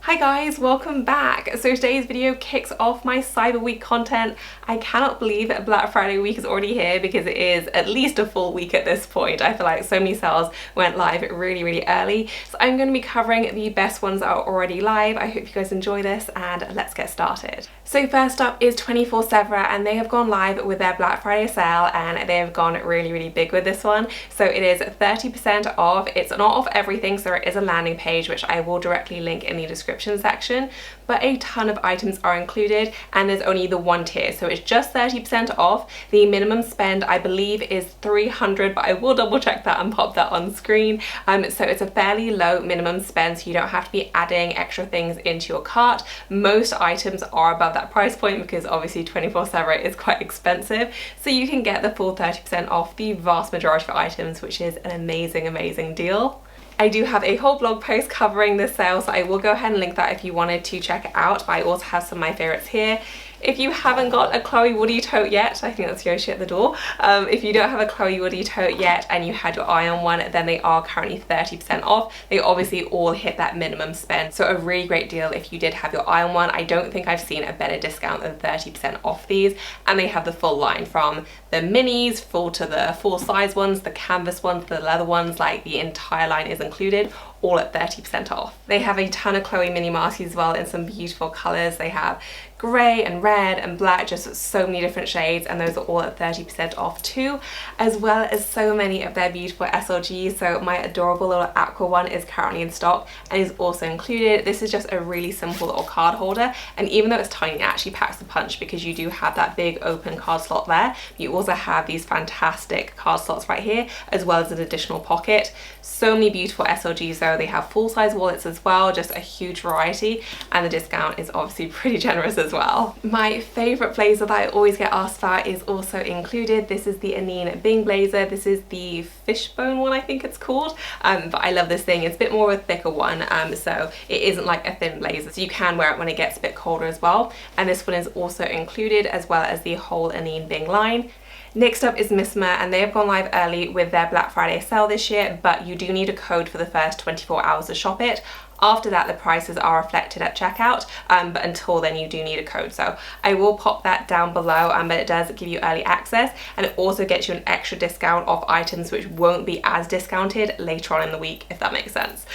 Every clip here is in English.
Hi guys, welcome back. So today's video kicks off my Cyber Week content. I cannot believe Black Friday week is already here because it is at least a full week at this point. I feel like so many sales went live really early. So I'm going to be covering the best ones that are already live. I hope you guys enjoy this and let's get started. So first up is 24/7 and they have gone live with their Black Friday sale and they have gone really big with this one. So it is 30% off. It's not off everything, so it is a landing page which I will directly link in the description section, but a ton of items are included and there's only the one tier, so it's just 30% off. The minimum spend I believe is 300, but I will double check that and pop that on screen. So it's a fairly low minimum spend, so you don't have to be adding extra things into your cart. Most items are above that price point because obviously 24/7 is quite expensive, so you can get the full 30% off the vast majority of items, which is an amazing deal. I do have a whole blog post covering this sale, so I will go ahead and link that if you wanted to check it out. But I also have some of my favorites here. If you haven't got a Chloe Woody tote yet, I think that's Yoshi at the door. If you don't have a Chloe Woody tote yet and you had your eye on one, then they are currently 30% off. They obviously all hit that minimum spend, so a really great deal if you did have your eye on one. I don't think I've seen a better discount than 30% off these, and they have the full line from the minis full to the full size ones, the canvas ones, the leather ones, like the entire line is included, all at 30% off. They have a ton of Chloe mini masks as well in some beautiful colors. They have grey and red and black, just so many different shades, and those are all at 30% off too, as well as so many of their beautiful SLGs. So my adorable little aqua one is currently in stock and is also included. This is just a really simple little card holder, and even though it's tiny, it actually packs the punch because you do have that big open card slot there. You also have these fantastic card slots right here, as well as an additional pocket. So many beautiful SLGs though. They have full-size wallets as well, just a huge variety, and the discount is obviously pretty generous as well. My favorite blazer that I always get asked about is also included. This is the Anine Bing blazer. This is the fishbone one, I think it's called, but I love this thing. It's a bit more of a thicker one, so it isn't like a thin blazer, so you can wear it when it gets a bit colder as well. And this one is also included, as well as the whole Anine Bing line. Next up is Missma, and they have gone live early with their Black Friday sale this year, but you do need a code for the first 24 hours to shop it. After that, the prices are reflected at checkout, but until then you do need a code. So I will pop that down below, but it does give you early access, and it also gets you an extra discount off items which won't be as discounted later on in the week, if that makes sense.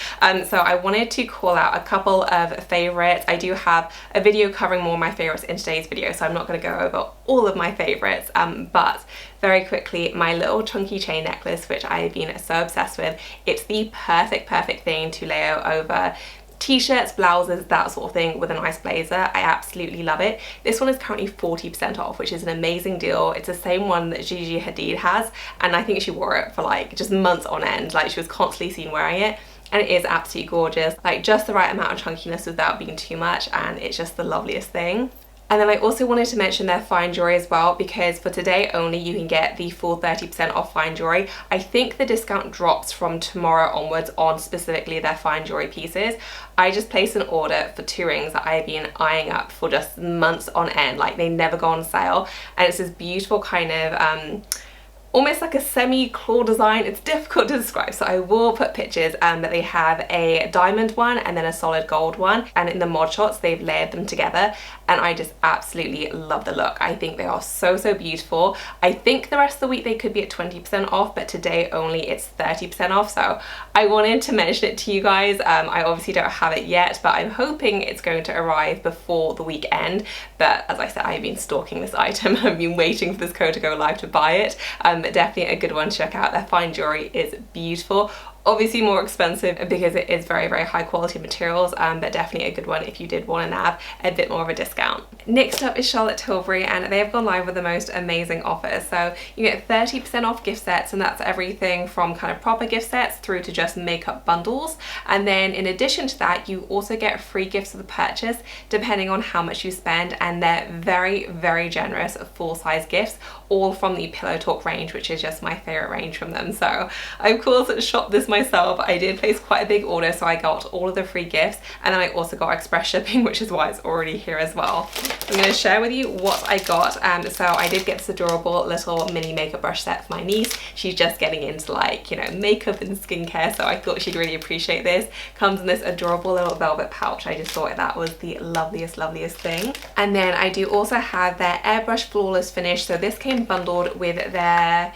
So I wanted to call out a couple of favorites. I do have a video covering more of my favorites in today's video, so I'm not going to go over all of my favorites, but very quickly, my little chunky chain necklace, which I've been so obsessed with. It's the perfect thing to layer over t-shirts, blouses, that sort of thing with a nice blazer. I absolutely love it. This one is currently 40% off, which is an amazing deal. It's the same one that Gigi Hadid has, and I think she wore it for like just months on end. Like, she was constantly seen wearing it, and it is absolutely gorgeous. Like, just the right amount of chunkiness without being too much, and it's just the loveliest thing. And then I also wanted to mention their fine jewelry as well, because for today only you can get the full 30% off fine jewelry. I think the discount drops from tomorrow onwards on specifically their fine jewelry pieces. I just placed an order for 2 rings that I've been eyeing up for just months on end. Like, they never go on sale, and it's this beautiful kind of almost like a semi-claw design. It's difficult to describe, so I will put pictures, but they have a diamond one and then a solid gold one, and in the mod shots they've layered them together, and I just absolutely love the look. I think they are so beautiful. I think the rest of the week they could be at 20% off, but today only it's 30% off, so I wanted to mention it to you guys. I obviously don't have it yet, but I'm hoping it's going to arrive before the weekend. But as I said, I've been stalking this item. I've been waiting for this code to go live to buy it. Definitely a good one to check out. Their fine jewelry is beautiful. Obviously more expensive because it is very high quality materials, but definitely a good one if you did want to have a bit more of a discount. Next up is Charlotte Tilbury, and they have gone live with the most amazing offers. So you get 30% off gift sets, and that's everything from kind of proper gift sets through to just makeup bundles. And then in addition to that, you also get free gifts with the purchase depending on how much you spend, and they're very generous full-size gifts, all from the Pillow Talk range, which is just my favorite range from them. So I of course shopped this myself. I did place quite a big order, so I got all of the free gifts, and then I also got express shipping, which is why it's already here as well. I'm going to share with you what I got. So I did get this adorable little mini makeup brush set for my niece. She's just getting into, like, you know, makeup and skincare, so I thought she'd really appreciate this. Comes in this adorable little velvet pouch. I just thought that was the loveliest thing. And then I do also have their Airbrush Flawless Finish. So this came bundled with their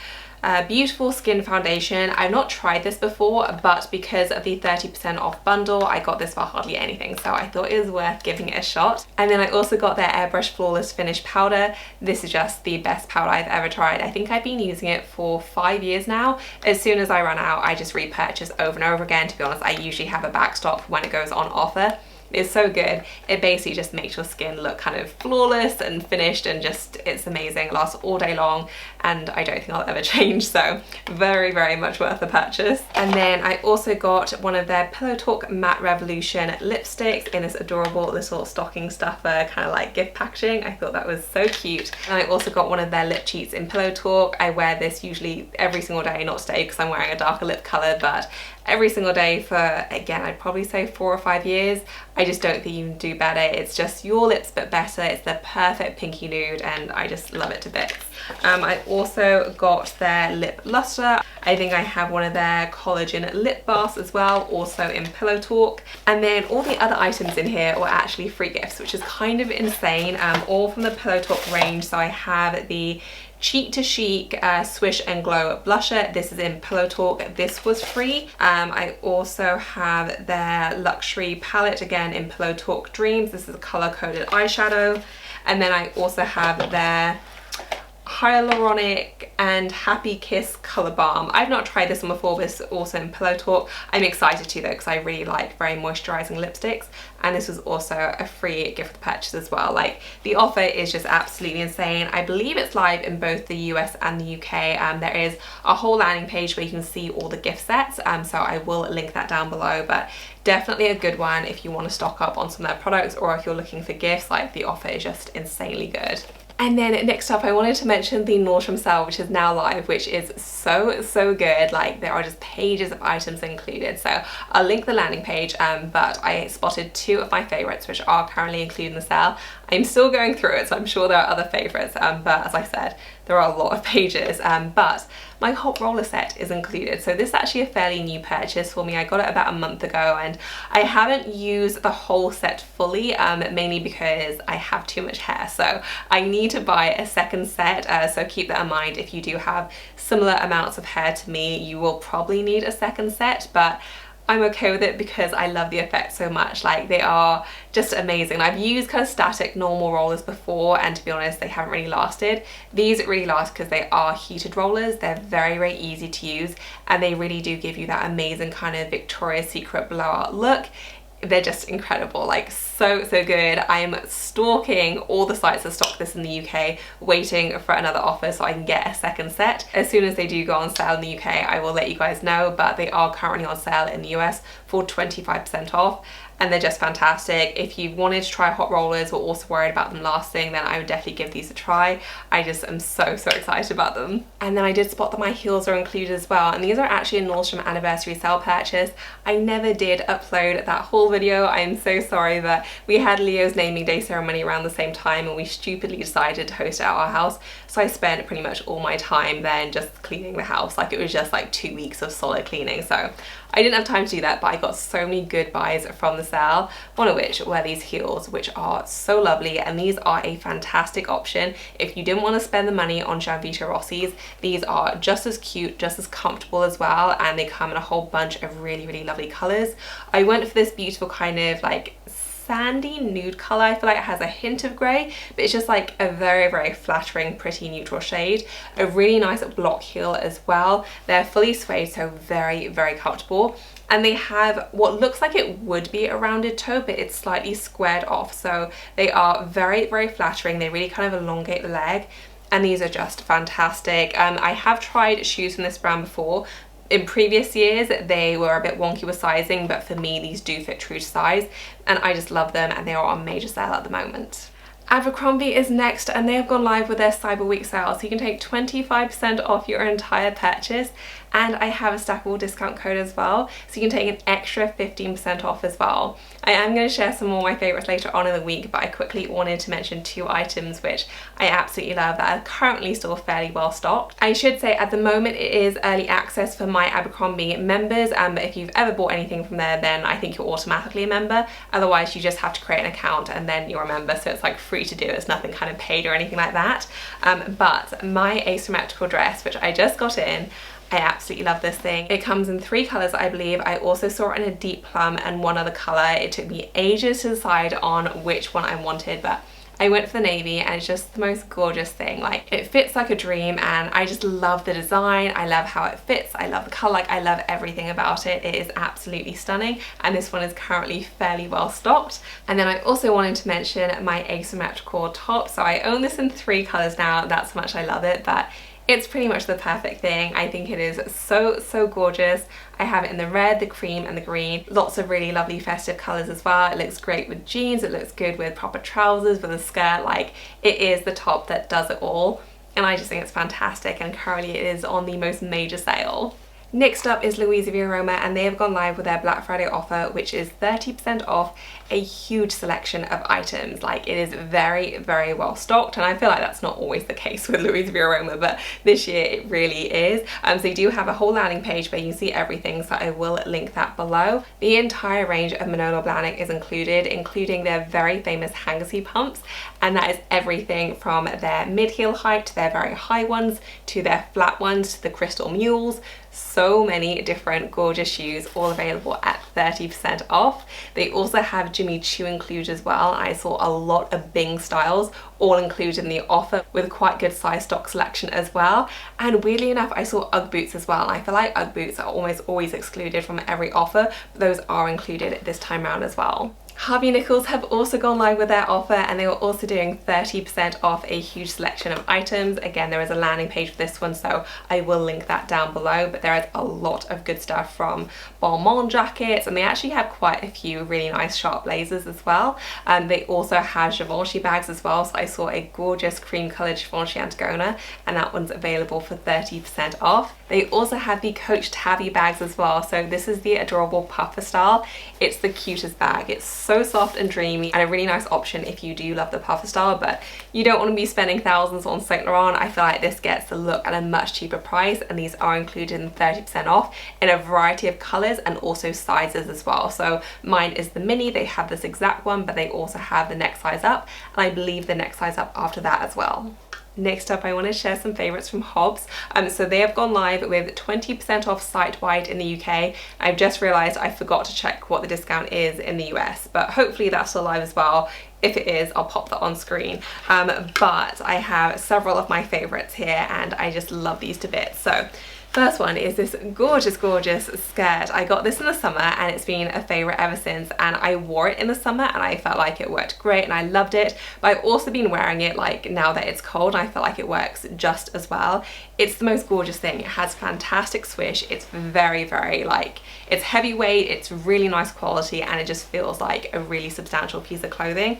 Beautiful Skin Foundation. I've not tried this before, but because of the 30% off bundle, I got this for hardly anything, so I thought it was worth giving it a shot. And then I also got their Airbrush Flawless Finish powder. This is just the best powder I've ever tried. I think I've been using it for 5 years now. As soon as I run out, I just repurchase over and over again. To be honest, I usually have a backstop when it goes on offer. It's so good. It basically just makes your skin look kind of flawless and finished, and just, it's amazing. It lasts all day long, and I don't think I'll ever change, so very, very much worth the purchase. And then I also got one of their Pillow Talk Matte Revolution lipsticks in this adorable little stocking stuffer kind of like gift packaging. I thought that was so cute. And I also got one of their lip cheats in Pillow Talk. I wear this usually every single day, not today because I'm wearing a darker lip color, but every single day for, again, I'd probably say 4 or 5 years. I just don't think you can do better. It's just your lips but better. It's the perfect pinky nude, and I just love it to bits. I also got their lip luster. I think I have one of their collagen lip balms as well, also in Pillow Talk. And then all the other items in here were actually free gifts, which is kind of insane, all from the Pillow Talk range. So I have the Cheek to Chic Swish and Glow blusher. This is in Pillow Talk. This was free. I also have their luxury palette, again in Pillow Talk Dreams. This is a color coded eyeshadow. And then I also have their Hyaluronic and Happy Kiss Color Balm. I've not tried this one before, but it's also in Pillow Talk. I'm excited to though, because I really like very moisturizing lipsticks, and this was also a free gift with purchase as well. Like, the offer is just absolutely insane. I believe it's live in both the US and the UK. There is a whole landing page where you can see all the gift sets, so I will link that down below, but definitely a good one if you want to stock up on some of their products, or if you're looking for gifts. Like, the offer is just insanely good. And then next up, I wanted to mention the Nordstrom sale, which is now live, which is so good. Like, there are just pages of items included. So I'll link the landing page, but I spotted 2 of my favorites, which are currently included in the sale. I'm still going through it, so I'm sure there are other favorites, but as I said, there are a lot of pages. But my hot roller set is included. So this is actually a fairly new purchase for me. I got it about a month ago, and I haven't used the whole set fully, mainly because I have too much hair. So I need to buy a second set, so keep that in mind. If you do have similar amounts of hair to me, you will probably need a second set, but I'm okay with it because I love the effect so much. Like, they are just amazing. I've used kind of static normal rollers before, and to be honest, they haven't really lasted. These really last because they are heated rollers. They're very easy to use, and they really do give you that amazing kind of Victoria's Secret blowout look. They're just incredible, like so good. I'm stalking all the sites that stock this in the UK, waiting for another offer so I can get a second set. As soon as they do go on sale in the UK, I will let you guys know, but they are currently on sale in the US for 25% off. And they're just fantastic. If you wanted to try hot rollers or also worried about them lasting, then I would definitely give these a try. I just am so excited about them. And then I did spot that my heels are included as well, and these are actually a Nordstrom anniversary sale purchase. I never did upload that whole video. I am so sorry, but we had Leo's naming day ceremony around the same time, and we stupidly decided to host it at our house. So I spent pretty much all my time then just cleaning the house. Like, it was just like 2 weeks of solid cleaning. So I didn't have time to do that, but I got so many good buys from the sale, one of which were these heels, which are so lovely, and these are a fantastic option if you didn't want to spend the money on Gianvito Rossi's. These are just as cute, just as comfortable as well, and they come in a whole bunch of really lovely colours. I went for this beautiful kind of like sandy nude color. I feel like it has a hint of grey, but it's just like a very flattering, pretty neutral shade. A really nice block heel as well. They're fully suede, so very comfortable. And they have what looks like it would be a rounded toe, but it's slightly squared off. So they are very flattering. They really kind of elongate the leg, and these are just fantastic. I have tried shoes from this brand before. In previous years, they were a bit wonky with sizing, but for me, these do fit true to size, and I just love them, and they are on major sale at the moment. Abercrombie is next, and they have gone live with their Cyber Week sale, so you can take 25% off your entire purchase. and I have a stackable discount code as well, so you can take an extra 15% off as well. I am going to share some more of my favourites later on in the week, but I quickly wanted to mention 2 items which I absolutely love that are currently still fairly well stocked. I should say at the moment it is early access for my Abercrombie members, but if you've ever bought anything from there, then I think you're automatically a member. Otherwise you just have to create an account and then you're a member, so it's like free to do. It's nothing kind of paid or anything like that. But my asymmetrical dress, which I just got in, I absolutely love this thing. It comes in 3 colours, I believe. I also saw it in a deep plum and one other colour. It took me ages to decide on which one I wanted, but I went for the navy, and it's just the most gorgeous thing. Like, it fits like a dream, and I just love the design. I love how it fits. I love the colour. Like, I love everything about it. It is absolutely stunning, and this one is currently fairly well stocked. And then I also wanted to mention my asymmetrical top. So I own this in 3 colours now. That's how much I love it, but it's pretty much the perfect thing. I think it is so gorgeous. I have it in the red, the cream and the green. Lots of really lovely festive colours as well. It looks great with jeans, it looks good with proper trousers, with a skirt. Like, it is the top that does it all. And I just think it's fantastic, and currently it is on the most major sale. Next up is Louisa v Aroma, and they have gone live with their Black Friday offer, which is 30% off a huge selection of items. Like, it is very well stocked, and I feel like that's not always the case with Louisa v Aroma, but this year it really is. So you do have a whole landing page where you can see everything, so I will link that below. The entire range of Manolo Blahnik is included, including their very famous Hangsi pumps, and that is everything from their mid-heel height to their very high ones, to their flat ones, to the crystal mules. So many different gorgeous shoes, all available at 30% off. They also have Jimmy Choo included as well. I saw a lot of Bing styles all included in the offer, with quite good size stock selection as well. And weirdly enough, I saw Ugg boots as well. And I feel like Ugg boots are almost always excluded from every offer, but those are included this time around as well. Harvey Nichols have also gone live with their offer, and they were also doing 30% off a huge selection of items. Again, there is a landing page for this one, so I will link that down below, but there is a lot of good stuff, from Balmain jackets, and they actually have quite a few really nice sharp blazers as well. They also have Givenchy bags as well, so I saw a gorgeous cream coloured Givenchy Antigona, and that one's available for 30% off. They also have the Coach Tabby bags as well, so this is the adorable puffer style. It's the cutest bag. It's so soft and dreamy, and a really nice option if you do love the puffer style, but you don't want to be spending thousands on Saint Laurent. I feel like this gets the look at a much cheaper price, and these are included in 30% off in a variety of colours and also sizes as well. So mine is the mini. They have this exact one, but they also have the next size up, and I believe the next size up after that as well. Next up, I want to share some favourites from Hobbs. So they have gone live with 20% off site-wide in the UK. I've just realised I forgot to check what the discount is in the US, but hopefully that's still live as well. If it is, I'll pop that on screen. But I have several of my favourites here, and I just love these to bits. So first one is this gorgeous skirt. I got this in the summer, and it's been a favourite ever since, and I wore it in the summer and I felt like it worked great and I loved it, but I've also been wearing it like now that it's cold, and I feel like it works just as well. It's the most gorgeous thing. It has fantastic swish. It's very like, it's heavyweight, it's really nice quality, and it just feels like a really substantial piece of clothing.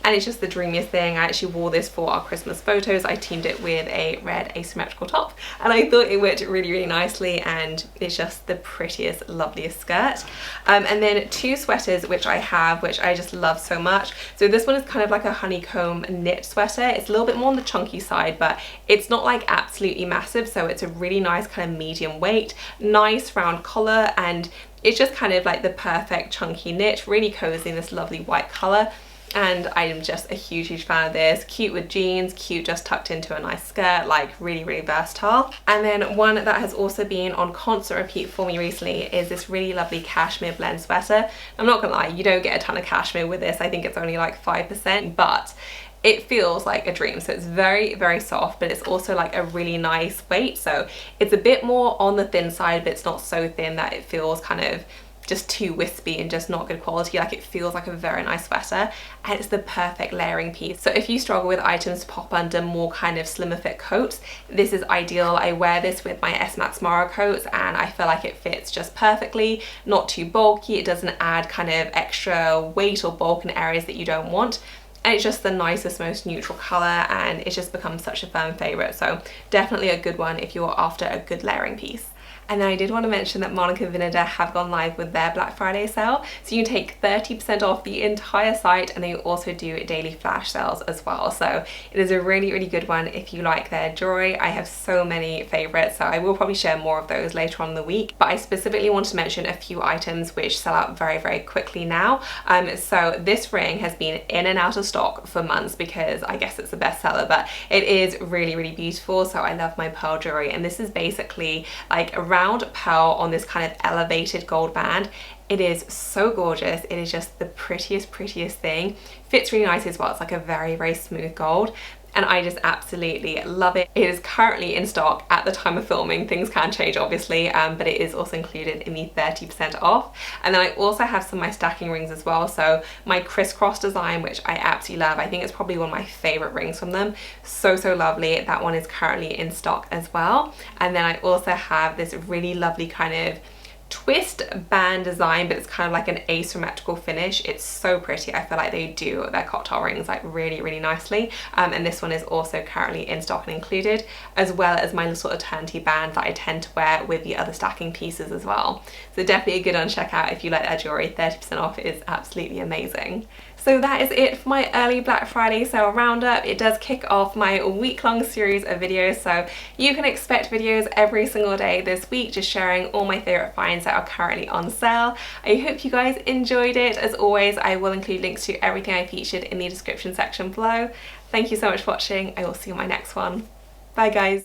And it's just the dreamiest thing. I actually wore this for our Christmas photos. I teamed it with a red asymmetrical top, and I thought it worked really nicely, and it's just the prettiest, loveliest skirt. And then 2 sweaters which I have, which I just love so much. So this one is kind of like a honeycomb knit sweater. It's a little bit more on the chunky side, but it's not like absolutely massive, so it's a really nice kind of medium weight, nice round collar, and it's just kind of like the perfect chunky knit, really cozy in this lovely white color. And I am just a huge fan of this. Cute with jeans, cute just tucked into a nice skirt, like really versatile. And then one that has also been on constant repeat for me recently is this really lovely cashmere blend sweater. I'm not gonna lie, you don't get a ton of cashmere with this. I think it's only like 5%, but it feels like a dream. So it's very soft, but it's also like a really nice weight. So it's a bit more on the thin side, but it's not so thin that it feels kind of just too wispy and just not good quality. Like, it feels like a very nice sweater, and it's the perfect layering piece. So if you struggle with items to pop under more kind of slimmer fit coats, this is ideal. I wear this with my S Max Mara coats, and I feel like it fits just perfectly, not too bulky. It doesn't add kind of extra weight or bulk in areas that you don't want. And it's just the nicest, most neutral colour, and it's just become such a firm favourite. So definitely a good one if you're after a good layering piece. And then I did want to mention that Monica Vinader have gone live with their Black Friday sale, so you can take 30% off the entire site, and they also do daily flash sales as well. So it is a really, really good one if you like their jewelry. I have so many favorites, so I will probably share more of those later on in the week, but I specifically want to mention a few items which sell out very, very quickly now. So this ring has been in and out of stock for months because I guess it's a bestseller, but it is really, really beautiful. So I love my pearl jewelry, and this is basically like a round pearl on this kind of elevated gold band. It is so gorgeous. It is just the prettiest thing. Fits really nicely as well. It's like a very, very smooth gold, and I just absolutely love it. It is currently in stock at the time of filming. Things can change obviously, but it is also included in the 30% off. And then I also have some of my stacking rings as well. So my crisscross design, which I absolutely love. I think it's probably one of my favorite rings from them. So lovely. That one is currently in stock as well. And then I also have this really lovely kind of twist band design, but it's kind of like an asymmetrical finish. It's so pretty. I feel like they do their cocktail rings like really nicely, and this one is also currently in stock and included, as well as my little eternity band that I tend to wear with the other stacking pieces as well. So definitely a good one to check out if you like their jewelry. 30% off is absolutely amazing. So that is it for my early Black Friday sale roundup. It does kick off my week-long series of videos, so you can expect videos every single day this week, just sharing all my favourite finds that are currently on sale. I hope you guys enjoyed it. As always, I will include links to everything I featured in the description section below. Thank you so much for watching. I will see you in my next one. Bye guys.